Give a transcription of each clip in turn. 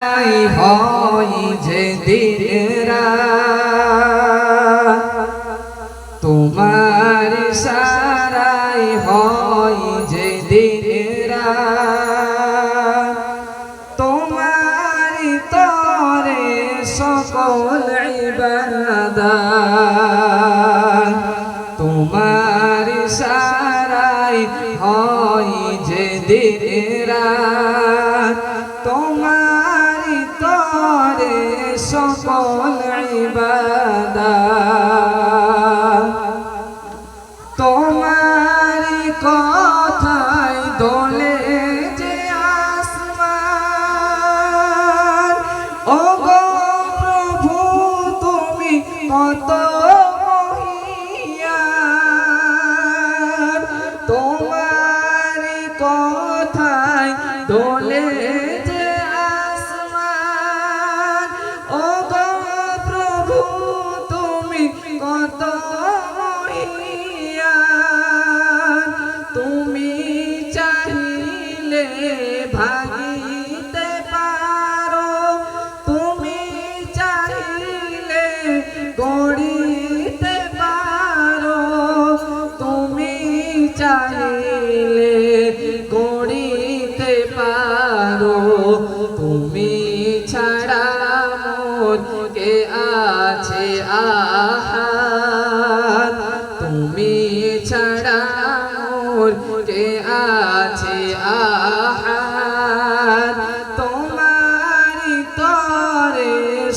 হয় যে দিনরা তোমার সারাই হয় যে দিনরা তোমার তরে সকল ইবাদত তোমার সারাই হয় যে দিনরা তোমার তরে সকল ইবাদত তোমার কথায় দোলে যে আসমান ওগো প্রভু তুমি কত মহিয়ান তোমার কথায় দোলে যে আসমান ওগো প্রভু তুমি কত তুমি চাইলে ভাগিতে পারো তুমি চাইলে গড়িতে পারো তুমি চাইলে গড়িতে পারো তুমি ছাড়া মোর কে আছে আহার তুমি ছাড়া কে আছে আহার তোমারি তরে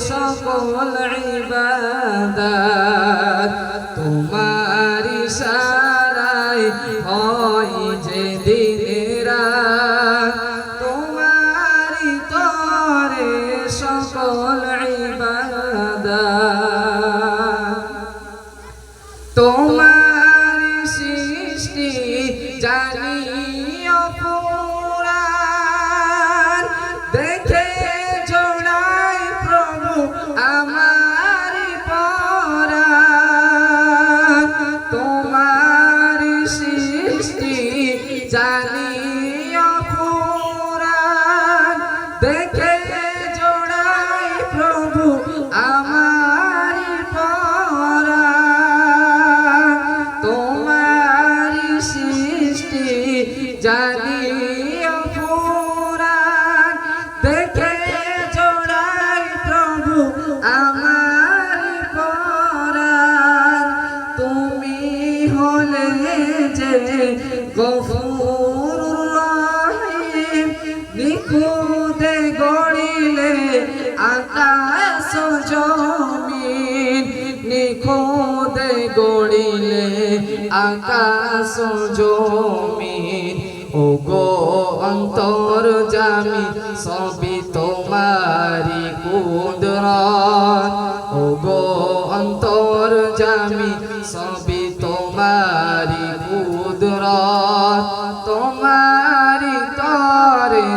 সকল ইবাদত তোমারি সারাই হয় যে দিনরা তোমারি তরে সকল ইবাদত তোমার সৃষ্টি জানিও পুরাণ দেখে জোড়াই প্রভু আমার পরাণ তোমার সৃষ্টি জানিও পুরাণ দেখে জোড়াই প্রভু আমার পরাণ তোমার সৃষ্টি জানিও পুরাণ দেখে জোড়াই প্রভু আমার পরাণ তুমি হলে যে গফুর রহিম নিখুঁতে গড়িলে আকাশ জমিন নিখুঁতে গড়িলে আকাশ জমিন ওগো অন্তর্যামী সবই তোমারি কুদরত ওগো অন্তর্যামী সবই তোমারি কুদরত তোমারি তরে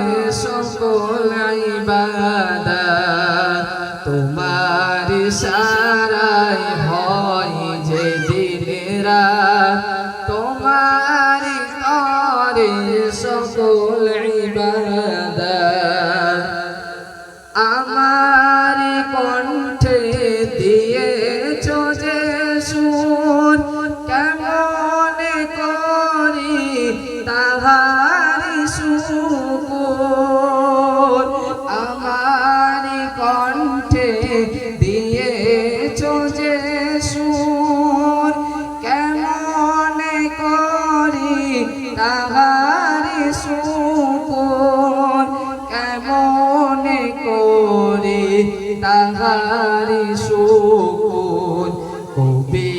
সকল ইবাদত তোমারি সারাই হয় যে দিনরা তোমারি তরে সকল ইবাদত আমার কণ্ঠে দিয়েছো যে সুর কেমন করি তাহারি শুকর আমার কণ্ঠে দিয়েছো যে সুর কেমন করি তাহারি শুকর কেমন করি তাহারি শুকর কবি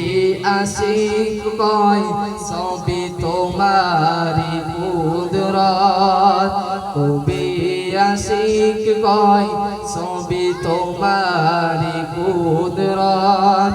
আশিক কয় সবই তোমারি কুদরত কবি আশিক কয় সবই তোমারি কুদরত